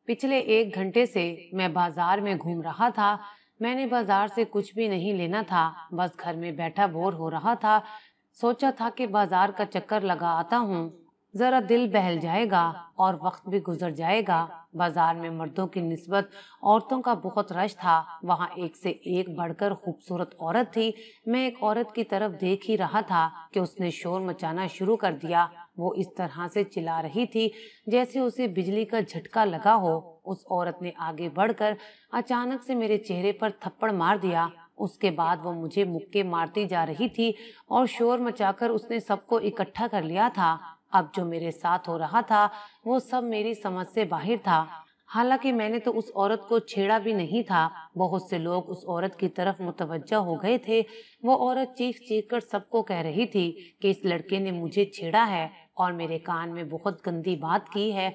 पिछले 1 घंटे से मैं बाजार में घूम रहा था। मैंने बाजार से कुछ भी नहीं लेना था, बस घर में बैठा बोर हो रहा था। सोचा था कि बाजार का चक्कर लगा आता हूँ, जरा दिल बहल जाएगा और वक्त भी गुजर जाएगा। बाजार में मर्दों की निस्बत औरतों का बहुत रश था। वहाँ एक से एक बढ़कर खूबसूरत औरत थी। मैं एक औरत की तरफ देख ही रहा था कि उसने शोर मचाना शुरू कर दिया। वो इस तरह से चिल्ला रही थी जैसे उसे बिजली का झटका लगा हो। उस औरत ने आगे बढ़कर अचानक से मेरे चेहरे पर थप्पड़ मार दिया। उसके बाद वो मुझे मुक्के मारती जा रही थी और शोर मचाकर उसने सबको इकट्ठा कर लिया था। अब जो मेरे साथ हो रहा था वो सब मेरी समझ से बाहर था। हालांकि मैंने तो उस औरत को छेड़ा भी नहीं था। बहुत से लोग उस औरत की तरफ मुतवज्जा हो गए थे। वो औरत चीख चीख कर सबको कह रही थी कि इस लड़के ने मुझे छेड़ा है और मेरे कान में बहुत गंदी बात की है।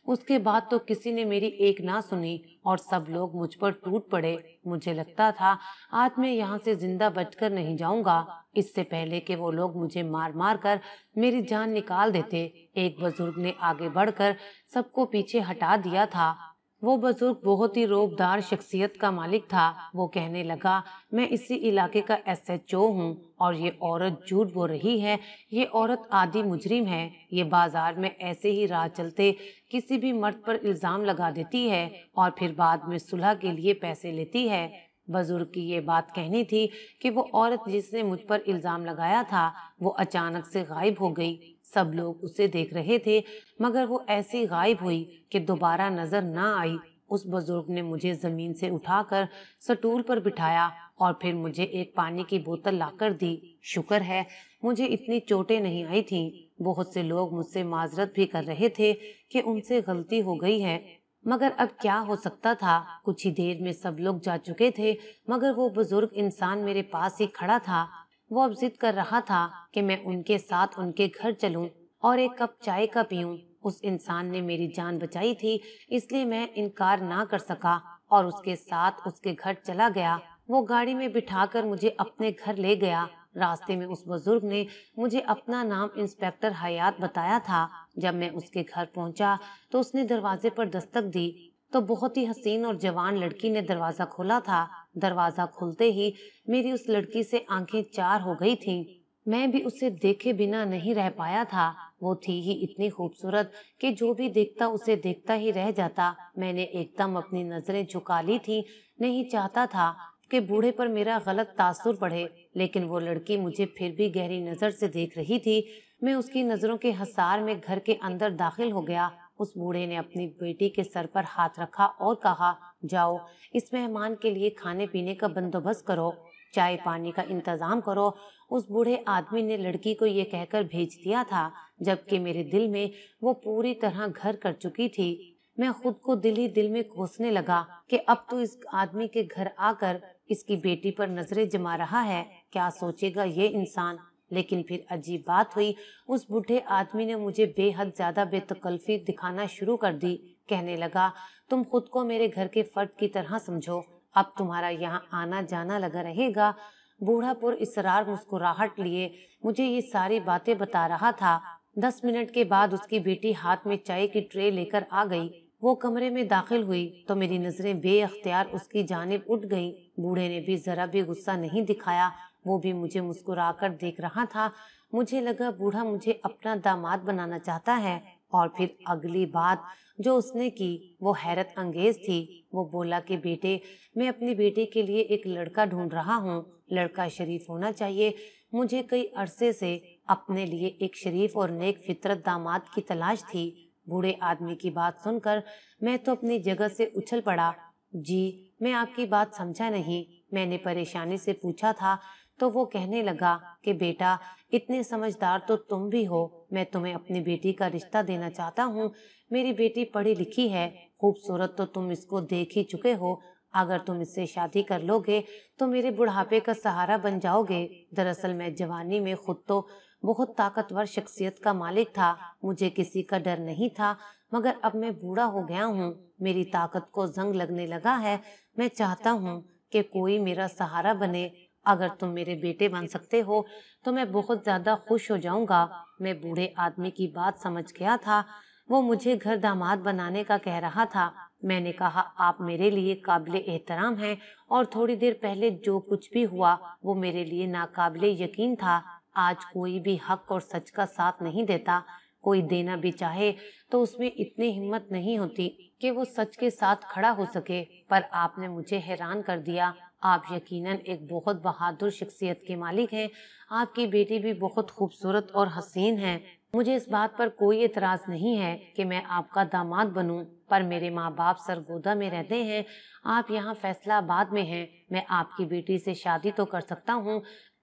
उसके बाद तो किसी ने मेरी एक ना सुनी और सब लोग मुझ पर टूट पड़े। मुझे लगता था आज मैं यहाँ से जिंदा बचकर नहीं जाऊंगा, इससे पहले कि वो लोग मुझे मार मार कर मेरी जान निकाल देते। एक बुजुर्ग ने आगे बढ़कर सबको पीछे हटा दिया था। वो बुजुर्ग बहुत ही रौबदार शख्सियत का मालिक था। वो कहने लगा, मैं इसी इलाके का एसएचओ हूँ और ये औरत झूठ बोल रही है। ये औरत आदि मुजरिम है। ये बाजार में ऐसे ही राह चलते किसी भी मर्द पर इल्जाम लगा देती है और फिर बाद में सुलह के लिए पैसे लेती है। बुजुर्ग की ये बात कहनी थी कि वो औरत जिसने मुझ पर इल्जाम लगाया था वो अचानक से गायब हो गई। सब लोग उसे देख रहे थे मगर वो ऐसी गायब हुई कि दोबारा नजर ना आई। उस बुजुर्ग ने मुझे जमीन से उठाकर स्टूल पर बिठाया और फिर मुझे एक पानी की बोतल लाकर दी। शुक्र है मुझे इतनी चोटें नहीं आई थीं। बहुत से लोग मुझसे माजरत भी कर रहे थे कि उनसे गलती हो गई है, मगर अब क्या हो सकता था। कुछ ही देर में सब लोग जा चुके थे मगर वो बुजुर्ग इंसान मेरे पास ही खड़ा था। वो अब जिद कर रहा था कि मैं उनके साथ उनके घर चलूं और एक कप चाय का पीऊं। उस इंसान ने मेरी जान बचाई थी, इसलिए मैं इनकार ना कर सका और उसके साथ उसके घर चला गया। वो गाड़ी में बिठाकर मुझे अपने घर ले गया। रास्ते में उस बुजुर्ग ने मुझे अपना नाम इंस्पेक्टर हयात बताया था। जब मैं उसके घर पहुंचा तो उसने दरवाजे पर दस्तक दी तो बहुत ही हसीन और जवान लड़की ने दरवाजा खोला था। दरवाजा खुलते ही मेरी उस लड़की से आंखें चार हो गई थीं। मैं भी उसे देखे बिना नहीं रह पाया था। वो थी ही इतनी खूबसूरत कि जो भी देखता उसे देखता ही रह जाता। मैंने एकदम अपनी नजरें झुका ली थी। नहीं चाहता था कि बूढ़े पर मेरा गलत तासुर पड़े, लेकिन वो लड़की मुझे फिर भी गहरी नजर से देख रही थी। मैं उसकी नजरों के हसार में घर के अंदर दाखिल हो गया। उस बूढ़े ने अपनी बेटी के सर पर हाथ रखा और कहा, जाओ इस मेहमान के लिए खाने पीने का बंदोबस्त करो, चाय पानी का इंतजाम करो। उस बूढ़े आदमी ने लड़की को ये कहकर भेज दिया था, जबकि मेरे दिल में वो पूरी तरह घर कर चुकी थी। मैं खुद को दिल ही दिल में कोसने लगा कि अब तो इस आदमी के घर आकर इसकी बेटी पर नजरें जमा रहा है, क्या सोचेगा ये इंसान। लेकिन फिर अजीब बात हुई। उस बूढ़े आदमी ने मुझे बेहद ज्यादा बेतकल्फी दिखाना शुरू कर दी। कहने लगा, तुम खुद को मेरे घर के फर्द की तरह समझो, अब तुम्हारा यहाँ आना जाना लगा रहेगा। बूढ़ा पुरइसरार मुस्कुराहट लिए मुझे ये सारी बातें बता रहा था। 10 मिनट के बाद उसकी बेटी हाथ में चाय की ट्रे लेकर आ गई। वो कमरे में दाखिल हुई तो मेरी नजरें बेअख्तियार उसकी जानिब उठ गईं। बूढ़े ने भी जरा भी गुस्सा नहीं दिखाया, वो भी मुझे मुस्कुराकर देख रहा था। मुझे लगा बूढ़ा मुझे अपना दामाद बनाना चाहता है। और फिर अगली बात जो उसने की वो हैरत अंगेज थी। वो बोला कि बेटे, मैं अपनी बेटी के लिए एक लड़का ढूंढ रहा हूँ। लड़का शरीफ होना चाहिए। मुझे कई अरसे से अपने लिए एक शरीफ और नेक फितरत दामाद की तलाश थी। बूढ़े आदमी की बात सुनकर मैं तो अपनी जगह से उछल पड़ा। जी, मैं आपकी बात समझा नहीं, मैंने परेशानी से पूछा था। तो वो कहने लगा कि बेटा, इतने समझदार तो तुम भी हो, मैं तुम्हें अपनी बेटी का रिश्ता देना चाहता हूँ। मेरी बेटी पढ़ी लिखी है, खूबसूरत तो तुम इसको देख ही चुके हो। अगर तुम इससे शादी कर लोगे तो मेरे बुढ़ापे का सहारा बन जाओगे। दरअसल मैं जवानी में खुद तो बहुत ताकतवर शख्सियत का मालिक था, मुझे किसी का डर नहीं था, मगर अब मैं बूढ़ा हो गया हूँ, मेरी ताकत को जंग लगने लगा है। मैं चाहता हूँ कि कोई मेरा सहारा बने। अगर तुम मेरे बेटे बन सकते हो तो मैं बहुत ज्यादा खुश हो जाऊंगा। मैं बूढ़े आदमी की बात समझ गया था। वो मुझे घर दामाद बनाने का कह रहा था। मैंने कहा, आप मेरे लिए काबिल एहतराम हैं और थोड़ी देर पहले जो कुछ भी हुआ वो मेरे लिए नाकाबिले यकीन था। आज कोई भी हक और सच का साथ नहीं देता। कोई देना भी चाहे तो उसमें इतनी हिम्मत नहीं होती कि वो सच के साथ खड़ा हो सके। पर आपने मुझे हैरान कर दिया। आप यकीनन एक बहुत बहादुर शख्सियत के मालिक हैं। आपकी बेटी भी बहुत खूबसूरत और हसीन है। मुझे इस बात पर कोई एतराज नहीं है कि मैं आपका दामाद बनूं, पर मेरे माँ बाप सरगोदा में रहते हैं। आप यहाँ फैसलाबाद में हैं। मैं आपकी बेटी से शादी तो कर सकता हूँ,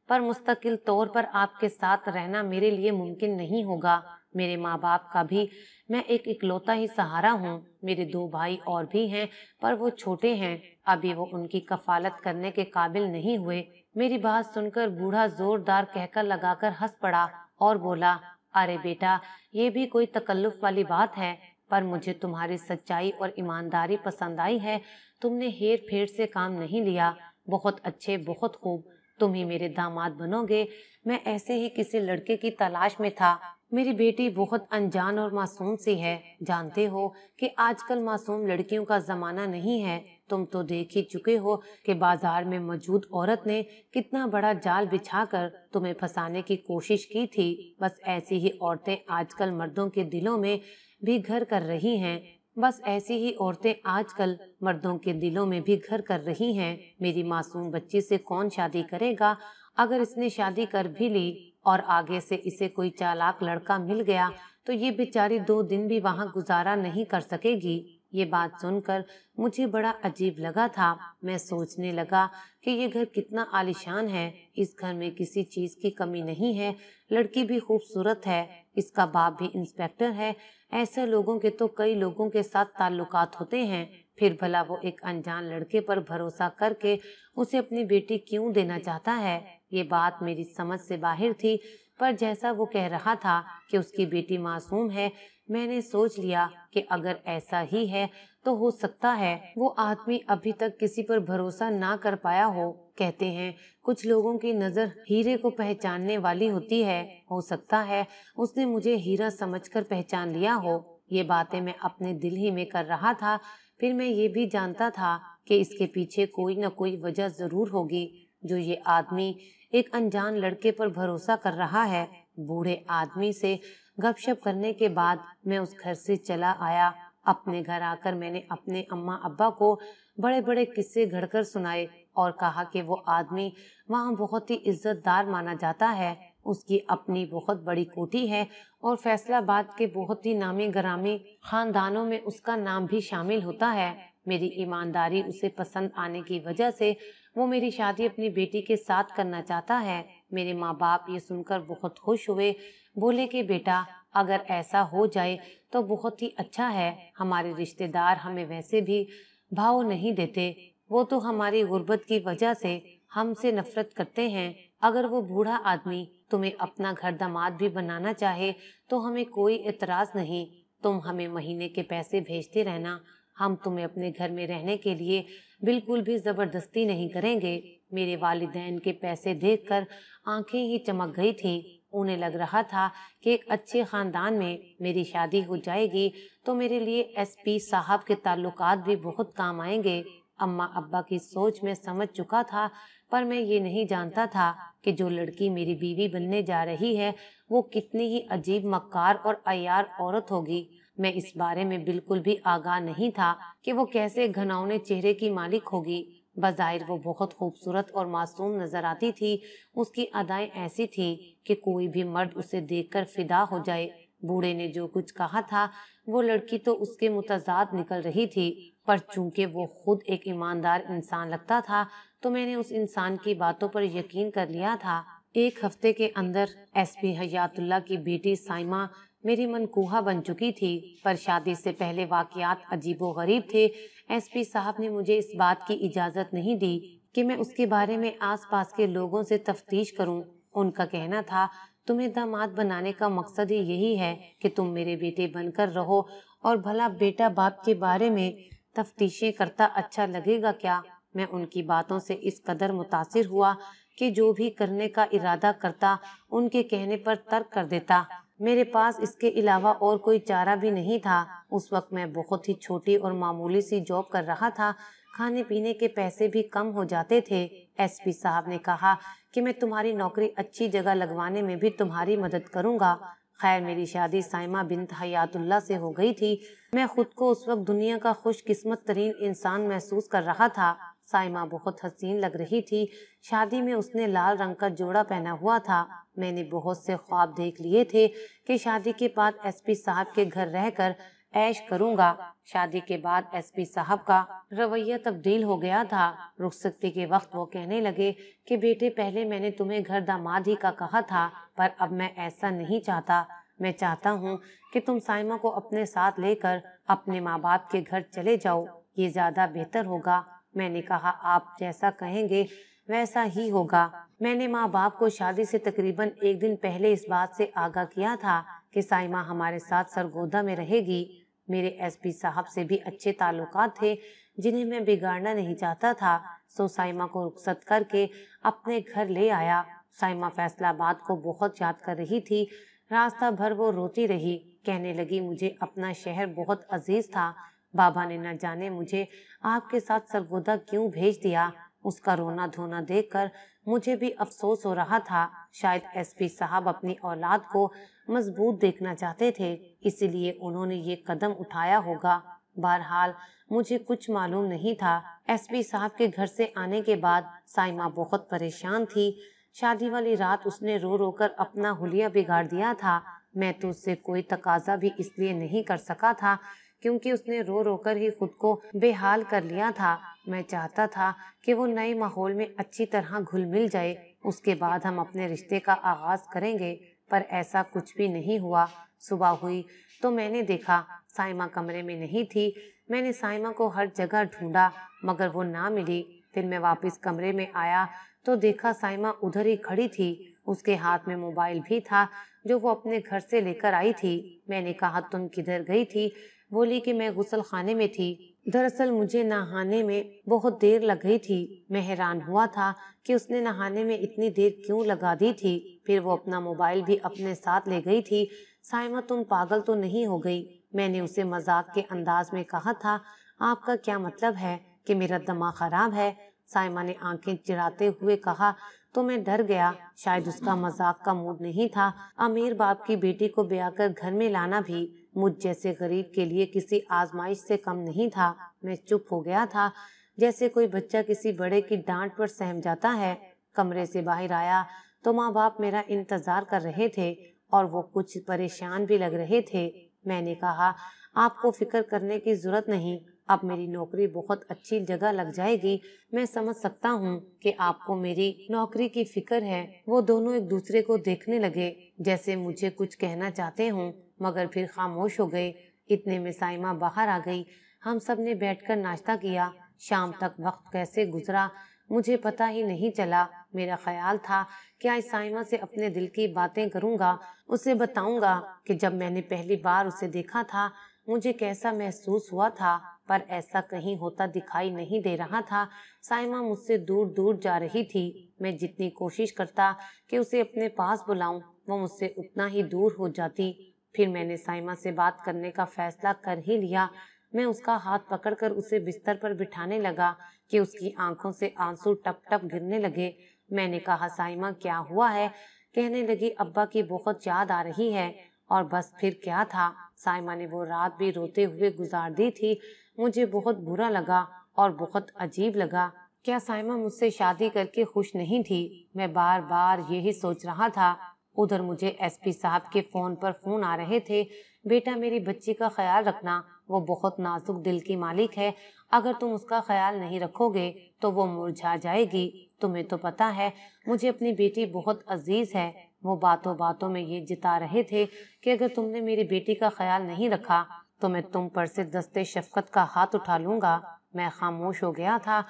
पर मुस्तकिल तौर पर आपके साथ रहना मेरे लिए मुमकिन नहीं होगा। मेरे माँ बाप का भी मैं एक इकलौता ही सहारा हूँ। मेरे 2 भाई और भी हैं, पर वो छोटे हैं। अभी वो उनकी कफालत करने के काबिल नहीं हुए। मेरी बात सुनकर बूढ़ा जोरदार कहकर लगाकर हंस पड़ा और बोला, अरे बेटा, ये भी कोई तकल्लुफ वाली बात है। पर मुझे तुम्हारी सच्चाई और ईमानदारी पसंद आई है। तुमने हेर फेर से काम नहीं लिया। बहुत अच्छे, बहुत खूब। तुम ही मेरे दामाद बनोगे। मैं ऐसे ही किसी लड़के की तलाश में था। मेरी बेटी बहुत अनजान और मासूम सी है। जानते हो कि आजकल मासूम लड़कियों का जमाना नहीं है। तुम तो देख ही चुके हो कि बाजार में मौजूद औरत ने कितना बड़ा जाल बिछाकर तुम्हें फंसाने की कोशिश की थी। बस ऐसी ही औरतें आजकल मर्दों के दिलों में भी घर कर रही हैं। बस ऐसी ही औरतें आजकल मर्दों के दिलों में भी घर कर रही हैं। मेरी मासूम बच्ची से कौन शादी करेगा? अगर इसने शादी कर भी ली और आगे से इसे कोई चालाक लड़का मिल गया तो ये बेचारी 2 दिन भी वहां गुजारा नहीं कर सकेगी। ये बात सुनकर मुझे बड़ा अजीब लगा था। मैं सोचने लगा कि ये घर कितना आलीशान है। इस घर में किसी चीज की कमी नहीं है। लड़की भी खूबसूरत है। इसका बाप भी इंस्पेक्टर है। ऐसे लोगों के तो कई लोगों के साथ ताल्लुकात होते हैं। फिर भला वो एक अनजान लड़के पर भरोसा करके उसे अपनी बेटी क्यों देना चाहता है? ये बात मेरी समझ से बाहर थी। पर जैसा वो कह रहा था कि उसकी बेटी मासूम है, मैंने सोच लिया कि अगर ऐसा ही है तो हो सकता है वो आदमी अभी तक किसी पर भरोसा ना कर पाया हो। कहते हैं कुछ लोगों की नजर हीरे को पहचानने वाली होती है। हो सकता है उसने मुझे हीरा समझकर पहचान लिया हो। ये बातें मैं अपने दिल ही में कर रहा था। फिर मैं ये भी जानता था कि इसके पीछे कोई न कोई वजह जरूर होगी जो ये आदमी एक अनजान लड़के पर भरोसा कर रहा है। बूढ़े आदमी से गपशप करने के बाद मैं उस घर से चला आया। अपने घर आकर मैंने अपने अम्मा अब्बा को बड़े बड़े किस्से घड़कर सुनाए और कहा कि वो आदमी वहाँ बहुत ही इज्जतदार माना जाता है। उसकी अपनी बहुत बड़ी कोठी है और फैसलाबाद के बहुत ही नामी गरामी खानदानों में उसका नाम भी शामिल होता है। मेरी ईमानदारी उसे पसंद आने की वजह से वो मेरी शादी अपनी बेटी के साथ करना चाहता है। मेरे माँ बाप ये सुनकर बहुत खुश हुए। बोले कि बेटा, अगर ऐसा हो जाए तो बहुत ही अच्छा है। हमारे रिश्तेदार हमें वैसे भी भाव नहीं देते। वो तो हमारी गुर्बत की वजह से हमसे नफरत करते हैं। अगर वो बूढ़ा आदमी तुम्हें अपना घर दामाद भी बनाना चाहे तो हमें कोई एतराज नहीं। तुम हमें महीने के पैसे भेजते रहना। हम तुम्हें अपने घर में रहने के लिए बिल्कुल भी जबरदस्ती नहीं करेंगे। मेरे वालिदैन के पैसे देखकर आंखें ही चमक गई थी। उन्हें लग रहा था कि एक अच्छे खानदान में मेरी शादी हो जाएगी तो मेरे लिए एसपी साहब के ताल्लुकात भी बहुत काम आएंगे। अम्मा अब्बा की सोच में समझ चुका था, पर मैं ये नहीं जानता था कि जो लड़की मेरी बीवी बनने जा रही है वो कितनी ही अजीब, मक्कार और अय्यार औरत होगी। मैं इस बारे में बिल्कुल भी आगाह नहीं था कि वो कैसे घनौने चेहरे की मालिक होगी। बज़ाहिर वो बहुत खूबसूरत और मासूम नजर आती थी। उसकी अदाएं ऐसी थी कि कोई भी मर्द उसे देखकर फिदा हो जाए। बूढ़े ने जो कुछ कहा था वो लड़की तो उसके मुतजाद निकल रही थी, पर चूंकि वो खुद एक ईमानदार इंसान लगता था तो मैंने उस इंसान की बातों पर यकीन कर लिया था। 1 हफ्ते के अंदर एसपी हयातुल्लाह की बेटी साइमा मेरी मनकूहा बन चुकी थी। पर शादी से पहले वाकयात अजीबो गरीब थे। एसपी साहब ने मुझे इस बात की इजाजत नहीं दी कि मैं उसके बारे में आसपास के लोगों से तफ्तीश करूं। उनका कहना था, तुम्हें दामाद बनाने का मकसद ही यही है कि तुम मेरे बेटे बनकर रहो, और भला बेटा बाप के बारे में तफ्तीशें करता अच्छा लगेगा क्या? मैं उनकी बातों से इस कदर मुतासिर हुआ कि जो भी करने का इरादा करता उनके कहने पर तर्क कर देता। میرے پاس اس کے علاوہ اور کوئی چارہ بھی نہیں تھا۔ اس وقت میں بہت ہی چھوٹی اور معمولی سی جاب کر رہا تھا، کھانے پینے کے پیسے بھی کم ہو جاتے تھے۔ ایس پی صاحب نے کہا کہ میں تمہاری نوکری اچھی جگہ لگوانے میں بھی تمہاری مدد کروں گا۔ خیر میری شادی سائمہ بنت حیات اللہ سے ہو گئی تھی۔ میں خود کو اس وقت دنیا کا خوش قسمت ترین انسان محسوس کر رہا تھا۔ سائمہ بہت حسین لگ رہی تھی۔ شادی میں اس نے لال رنگ کا جوڑا پہنا ہوا تھا۔ میں نے بہت سے خواب دیکھ لیے تھے کہ شادی کے بعد ایس پی صاحب کے گھر رہ کر عیش کروں گا۔ شادی کے بعد ایس پی صاحب کا رویہ تبدیل ہو گیا تھا۔ رخصتی کے وقت وہ کہنے لگے کہ بیٹے پہلے میں نے تمہیں گھر داماد ہی کا کہا تھا، پر اب میں ایسا نہیں چاہتا۔ میں چاہتا ہوں کہ تم سائمہ کو اپنے ساتھ لے کر اپنے ماں باپ کے گھر چلے جاؤ، یہ زیادہ بہتر ہوگا۔ میں نے کہا آپ جیسا کہیں گے ویسا ہی ہوگا۔ میں نے ماں باپ کو شادی سے تقریباً ایک دن پہلے اس بات سے آگاہ کیا تھا کہ سائمہ ہمارے ساتھ سرگودا میں رہے گی۔ میرے ایس پی صاحب سے بھی اچھے تعلقات تھے جنہیں میں بگاڑنا نہیں چاہتا تھا، سو سائمہ کو رخصت کر کے اپنے گھر لے آیا۔ سائمہ فیصل آباد کو بہت یاد کر رہی تھی۔ راستہ بھر وہ روتی رہی، کہنے لگی مجھے اپنا شہر بہت عزیز تھا، بابا نے نہ جانے مجھے آپ کے ساتھ سرگودا کیوں بھیج دیا۔ اس کا رونا دھونا دیکھ کر مجھے بھی افسوس ہو رہا تھا۔ شاید ایس پی صاحب اپنی اولاد کو مضبوط دیکھنا چاہتے تھے، اسی لیے انہوں نے یہ قدم اٹھایا ہوگا۔ بہرحال مجھے کچھ معلوم نہیں تھا۔ ایس پی صاحب کے گھر سے آنے کے بعد سائمہ بہت پریشان تھی۔ شادی والی رات اس نے رو رو کر اپنا حلیہ بگاڑ دیا تھا۔ میں تو اس سے کوئی تقاضا بھی اس لیے نہیں کر سکا تھا کیونکہ اس نے رو رو کر ہی خود کو بے حال کر لیا تھا۔ میں چاہتا تھا کہ وہ نئے ماحول میں اچھی طرح گھل مل جائے، اس کے بعد ہم اپنے رشتے کا آغاز کریں گے، پر ایسا کچھ بھی نہیں ہوا۔ صبح ہوئی تو میں نے دیکھا سائمہ کمرے میں نہیں تھی۔ میں نے سائمہ کو ہر جگہ ڈھونڈا مگر وہ نہ ملی۔ پھر میں واپس کمرے میں آیا تو دیکھا سائمہ ادھر ہی کھڑی تھی۔ اس کے ہاتھ میں موبائل بھی تھا جو وہ اپنے گھر سے لے کر آئی تھی۔ میں نے کہا تم کدھر گئی تھی؟ بولی کہ میں غسل خانے میں تھی۔ دراصل مجھے نہانے میں بہت دیر لگ گئی تھی۔ میں حیران ہوا تھا کہ اس نے نہانے میں اتنی دیر کیوں لگا دی تھی۔ پھر وہ اپنا موبائل بھی اپنے ساتھ لے گئی تھی۔ سائمہ تم پاگل تو نہیں ہو گئی؟ میں نے اسے مذاق کے انداز میں کہا تھا۔ آپ کا کیا مطلب ہے کہ میرا دماغ خراب ہے؟ سائمہ نے آنکھیں چراتے ہوئے کہا تو میں ڈر گیا۔ شاید اس کا مذاق کا موڈ نہیں تھا۔ امیر باپ کی بیٹی کو بیاہ کر گھر میں لانا بھی مجھ جیسے غریب کے لیے کسی آزمائش سے کم نہیں تھا۔ میں چپ ہو گیا تھا، جیسے کوئی بچہ کسی بڑے کی ڈانٹ پر سہم جاتا ہے۔ کمرے سے باہر آیا تو ماں باپ میرا انتظار کر رہے تھے اور وہ کچھ پریشان بھی لگ رہے تھے۔ میں نے کہا آپ کو فکر کرنے کی ضرورت نہیں، اب میری نوکری بہت اچھی جگہ لگ جائے گی۔ میں سمجھ سکتا ہوں کہ آپ کو میری نوکری کی فکر ہے۔ وہ دونوں ایک دوسرے کو دیکھنے لگے جیسے مجھے کچھ کہنا چاہتے ہوں، مگر پھر خاموش ہو گئے۔ اتنے میں سائمہ باہر آ گئی۔ ہم سب نے بیٹھ کر ناشتہ کیا۔ شام تک وقت کیسے گزرا مجھے پتہ ہی نہیں چلا۔ میرا خیال تھا کہ آج سائمہ سے اپنے دل کی باتیں کروں گا، اسے بتاؤں گا کہ جب میں نے پہلی بار اسے دیکھا تھا مجھے کیسا محسوس ہوا تھا، پر ایسا کہیں ہوتا دکھائی نہیں دے رہا تھا۔ سائمہ مجھ سے دور دور جا رہی تھی۔ میں جتنی کوشش کرتا کہ اسے اپنے پاس بلاؤں وہ مجھ سے اتنا ہی دور ہو جاتی۔ پھر میں نے سائمہ سے بات کرنے کا فیصلہ کر ہی لیا۔ میں اس کا ہاتھ پکڑ کر اسے بستر پر بٹھانے لگا کہ اس کی آنکھوں سے آنسو ٹپ ٹپ گرنے لگے۔ میں نے کہا سائمہ کیا ہوا ہے؟ کہنے لگی ابا کی بہت یاد آ رہی ہے۔ اور بس پھر کیا تھا، سائمہ نے وہ رات بھی روتے ہوئے گزار دی تھی۔ مجھے بہت برا لگا اور بہت عجیب لگا۔ کیا سائمہ مجھ سے شادی کر کے خوش نہیں تھی؟ میں بار بار یہی سوچ رہا تھا۔ ادھر مجھے ایس پی صاحب کے فون پر فون آ رہے تھے۔ بیٹا میری بچی کا خیال رکھنا، وہ بہت نازک دل کی مالک ہے، اگر تم اس کا خیال نہیں رکھو گے تو وہ مرجھا جائے گی۔ تمہیں تو پتہ ہے مجھے اپنی بیٹی بہت عزیز ہے۔ وہ باتوں باتوں میں یہ جتا رہے تھے کہ اگر تم نے میری بیٹی کا خیال نہیں رکھا تو میں تم پر سے دستے شفقت کا ہاتھ اٹھا لوں گا۔ میں خاموش ہو گیا تھا،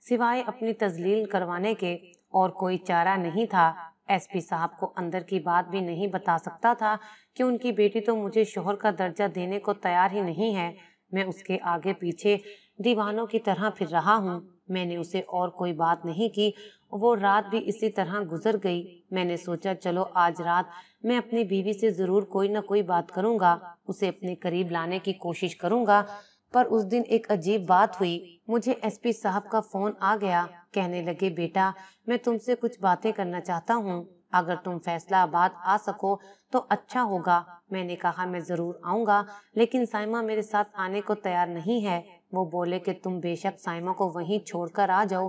سوائے اپنی تذلیل کروانے کے اور کوئی چارہ نہیں تھا۔ ایس پی صاحب کو اندر کی بات بھی نہیں بتا سکتا تھا کہ ان کی بیٹی تو مجھے شوہر کا درجہ دینے کو تیار ہی نہیں ہے۔ میں اس کے آگے پیچھے دیوانوں کی طرح پھر رہا ہوں۔ میں نے اسے اور کوئی بات نہیں کی۔ وہ رات بھی اسی طرح گزر گئی۔ میں نے سوچا چلو آج رات میں اپنی بیوی سے ضرور کوئی نہ کوئی بات کروں گا، اسے اپنے قریب لانے کی کوشش کروں گا۔ پر اس دن ایک عجیب بات ہوئی۔ مجھے ایس پی صاحب کا فون آ گیا۔ کہنے لگے بیٹا میں تم سے کچھ باتیں کرنا چاہتا ہوں، اگر تم فیصلہ آباد آ سکو تو اچھا ہوگا۔ میں نے کہا میں ضرور آؤں گا، لیکن سائمہ میرے ساتھ آنے کو تیار نہیں ہے۔ وہ بولے کہ تم بے شک سائمہ کو وہیں چھوڑ کر آ جاؤ۔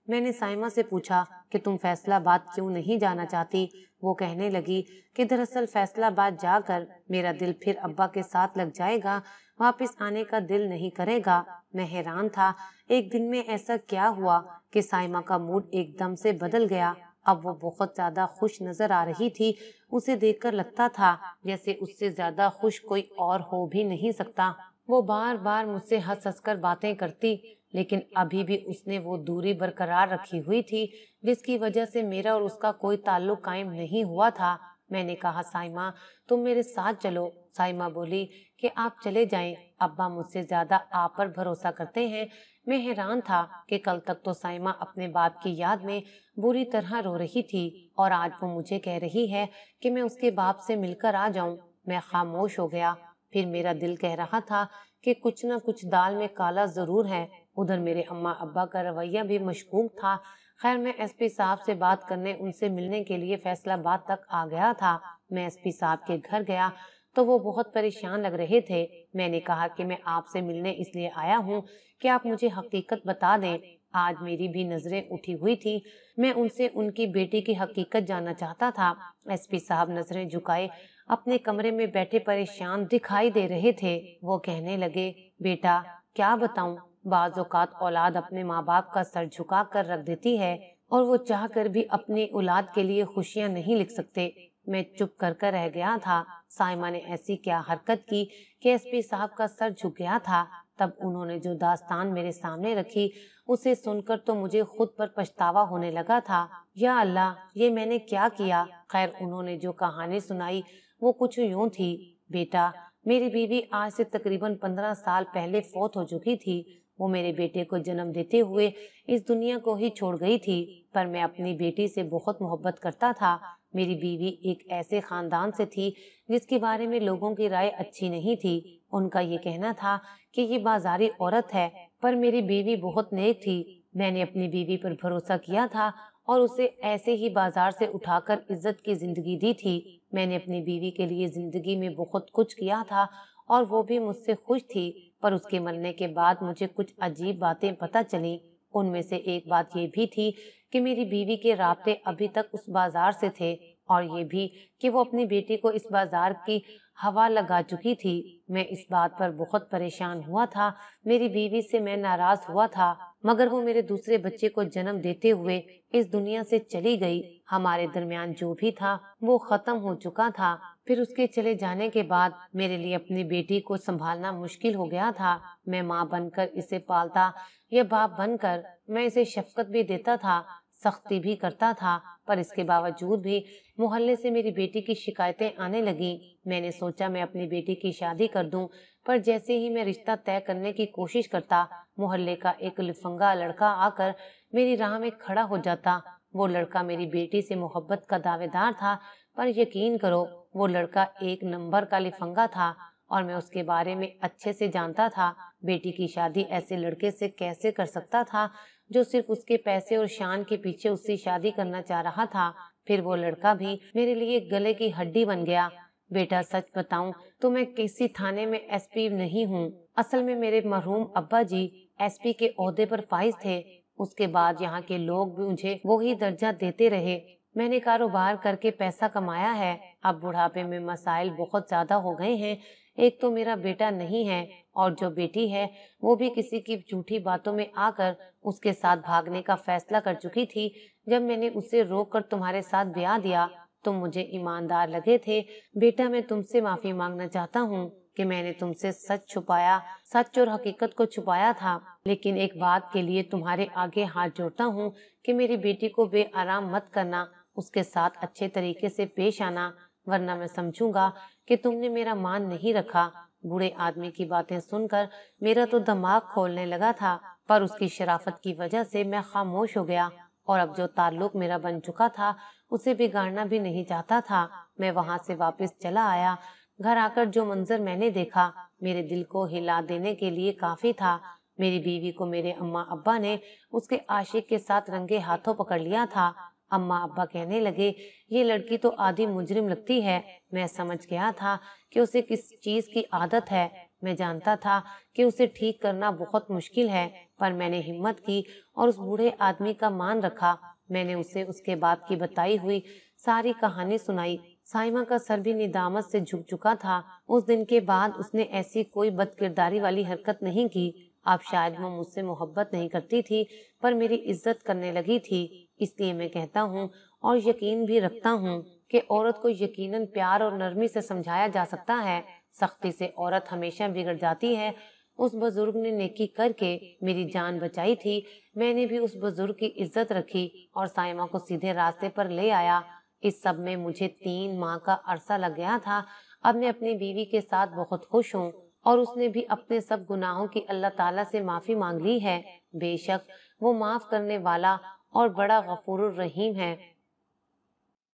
میں نے سائمہ سے پوچھا کہ تم فیصلہ آباد کیوں نہیں جانا چاہتی؟ وہ کہنے لگی کہ دراصل فیصلہ آباد جا کر میرا دل پھر ابا کے ساتھ لگ جائے گا، واپس آنے کا دل نہیں کرے گا۔ میں حیران تھا، ایک دن میں ایسا کیا ہوا کہ سائمہ کا موڈ ایک دم سے بدل گیا؟ اب وہ بہت زیادہ خوش نظر آ رہی تھی۔ اسے دیکھ کر لگتا تھا جیسے اس سے زیادہ خوش کوئی اور ہو بھی نہیں سکتا۔ وہ بار بار مجھ سے ہنس ہنس کر باتیں کرتی، لیکن ابھی بھی اس نے وہ دوری برقرار رکھی ہوئی تھی جس کی وجہ سے میرا اور اس کا کوئی تعلق قائم نہیں ہوا تھا۔ میں نے کہا سائمہ تم میرے ساتھ چلو۔ سائمہ بولی کہ آپ چلے جائیں، ابا مجھ سے زیادہ آپ پر بھروسہ کرتے ہیں۔ میں حیران تھا کہ کل تک تو سائمہ اپنے باپ کی یاد میں بری طرح رو رہی تھی اور آج وہ مجھے کہہ رہی ہے کہ میں اس کے باپ سے مل کر آ جاؤں۔ میں خاموش ہو گیا۔ پھر میرا دل کہہ رہا تھا کہ کچھ نہ کچھ دال میں کالا ضرور ہے۔ ادھر میرے اماں ابا کا رویہ بھی مشکوک تھا۔ خیر میں ایس پی صاحب سے بات کرنے ان سے ملنے کے لیے فیصلہ آباد تک آ گیا تھا۔ میں ایس پی صاحب کے گھر گیا تو وہ بہت پریشان لگ رہے تھے۔ میں نے کہا کہ میں آپ سے ملنے اس لیے آیا ہوں کہ آپ مجھے حقیقت بتا دیں۔ آج میری بھی نظریں اٹھی ہوئی تھی، میں ان سے ان کی بیٹی کی حقیقت جاننا چاہتا تھا۔ ایس پی صاحب نظریں جھکائے اپنے کمرے میں بیٹھے پریشان دکھائی دے رہے تھے۔ وہ کہنے لگے بیٹا کیا بتاؤں، بعض اوقات اولاد اپنے ماں باپ کا سر جھکا کر رکھ دیتی ہے اور وہ چاہ کر بھی اپنی اولاد کے لیے خوشیاں نہیں لکھ سکتے۔ میں چپ کر رہ گیا تھا۔ سائمہ نے ایسی کیا حرکت کی کہ ایس پی صاحب کا سر جھک گیا تھا۔ تب انہوں نے جو داستان میرے سامنے رکھی اسے سن کر تو مجھے خود پر پچھتاوا ہونے لگا تھا۔ یا اللہ یہ میں نے کیا کیا؟ خیر انہوں نے جو کہانی سنائی وہ کچھ یوں تھی، بیٹا میری بیوی آج سے تقریباً 15 سال پہلے فوت ہو چکی تھی۔ وہ میرے بیٹے کو جنم دیتے ہوئے اس دنیا کو ہی چھوڑ گئی تھی، پر میں اپنی بیٹی سے بہت محبت کرتا تھا۔ میری بیوی ایک ایسے خاندان سے تھی جس کے بارے میں لوگوں کی رائے اچھی نہیں تھی۔ ان کا یہ کہنا تھا کہ یہ بازاری عورت ہے، پر میری بیوی بہت نیک تھی۔ میں نے اپنی بیوی پر بھروسہ کیا تھا اور اسے ایسے ہی بازار سے اٹھا کر عزت کی زندگی دی تھی۔ میں نے اپنی بیوی کے لیے زندگی میں بہت کچھ کیا تھا اور وہ بھی مجھ سے خوش تھی، پر اس کے مرنے کے بعد مجھے کچھ عجیب باتیں پتہ چلیں۔ ان میں سے ایک بات یہ بھی تھی کہ میری بیوی کے رابطے ابھی تک اس بازار سے تھے، اور یہ بھی کہ وہ اپنی بیٹی کو اس بازار کی ہوا لگا چکی تھی۔ میں اس بات پر بہت پریشان ہوا تھا۔ میری بیوی سے میں ناراض ہوا تھا، مگر وہ میرے دوسرے بچے کو جنم دیتے ہوئے اس دنیا سے چلی گئی۔ ہمارے درمیان جو بھی تھا وہ ختم ہو چکا تھا۔ پھر اس کے چلے جانے کے بعد میرے لیے اپنی بیٹی کو سنبھالنا مشکل ہو گیا تھا۔ میں ماں بن کر اسے پالتا یا باپ بن کر میں اسے شفقت بھی دیتا تھا، سختی بھی کرتا تھا، پر اس کے باوجود بھی محلے سے میری بیٹی کی شکایتیں آنے لگیں۔ میں نے سوچا میں اپنی بیٹی کی شادی کر دوں، پر جیسے ہی میں رشتہ طے کرنے کی کوشش کرتا، محلے کا ایک لفنگا لڑکا آ کر میری راہ میں کھڑا ہو جاتا۔ وہ لڑکا میری بیٹی سے محبت کا دعوے دار تھا، پر یقین کرو وہ لڑکا ایک نمبر کا لفنگا تھا اور میں اس کے بارے میں اچھے سے جانتا تھا۔ بیٹی کی شادی ایسے لڑکے سے کیسے کر سکتا تھا جو صرف اس کے پیسے اور شان کے پیچھے اس سے شادی کرنا چاہ رہا تھا؟ پھر وہ لڑکا بھی میرے لیے گلے کی ہڈی بن گیا۔ بیٹا سچ بتاؤں تو میں کسی تھانے میں ایس پی نہیں ہوں۔ اصل میں میرے مرحوم ابا جی ایس پی کے عہدے پر فائز تھے، اس کے بعد یہاں کے لوگ بھی مجھے وہی درجہ دیتے رہے۔ میں نے کاروبار کر کے پیسہ کمایا ہے، اب بڑھاپے میں مسائل بہت زیادہ ہو گئے ہیں۔ ایک تو میرا بیٹا نہیں ہے اور جو بیٹی ہے وہ بھی کسی کی جھوٹی باتوں میں آ کر اس کے ساتھ بھاگنے کا فیصلہ کر چکی تھی۔ جب میں نے اسے روک کر تمہارے ساتھ بیاہ دیا تم مجھے ایماندار لگے تھے۔ بیٹا میں تم سے معافی مانگنا چاہتا ہوں کہ میں نے تم سے سچ اور حقیقت کو چھپایا تھا، لیکن ایک بات کے لیے تمہارے آگے ہاتھ جوڑتا ہوں کہ میری بیٹی کو بے آرام مت کرنا، اس کے ساتھ اچھے طریقے سے پیش آنا، ورنہ میں سمجھوں گا کہ تم نے میرا مان نہیں رکھا۔ बूढ़े आदमी की बातें सुनकर मेरा तो दिमाग खोलने लगा था, पर उसकी शराफत की वजह से मैं खामोश हो गया और अब जो ताल्लुक मेरा बन चुका था उसे बिगाड़ना भी नहीं चाहता था। मैं वहां से वापस चला आया। घर आकर जो मंजर मैंने देखा मेरे दिल को हिला देने के लिए काफी था। मेरी बीवी को मेरे अम्मा अब्बा ने उसके आशिक के साथ रंगे हाथों पकड़ लिया था। अम्मा अब्बा कहने लगे, ये लड़की तो आधी मुजरिम लगती है। मैं समझ गया था कि उसे किस चीज की आदत है। मैं जानता था कि उसे ठीक करना बहुत मुश्किल है, पर मैंने हिम्मत की और उस बूढ़े आदमी का मान रखा। मैंने उसे उसके बाप की बताई हुई सारी कहानी सुनाई। साइमा का सर भी निदामत से झुक चुका था। उस दिन के बाद उसने ऐसी कोई बदकिरदारी वाली हरकत नहीं की। अब शायद वो मुझसे मोहब्बत नहीं करती थी, पर मेरी इज्जत करने लगी थी। इसलिए मैं कहता हूँ और यकीन भी रखता हूँ कि औरत को यकीनन प्यार और नरमी से समझाया जा सकता है। सख्ती से औरत हमेशा बिगड़ जाती है। उस बुजुर्ग ने नेकी करके मेरी जान बचाई थी। मैंने भी उस बुजुर्ग की इज्जत रखी और साइमा को सीधे रास्ते पर ले आया। इस सब में मुझे 3 माह का अरसा लग गया था। अब मैं अपनी बीवी के साथ बहुत खुश हूँ और उसने भी अपने सब गुनाहों की अल्लाह ताला से माफी मांग ली है। बेशक वो माफ करने वाला और बड़ा गफूरुर रहीम है।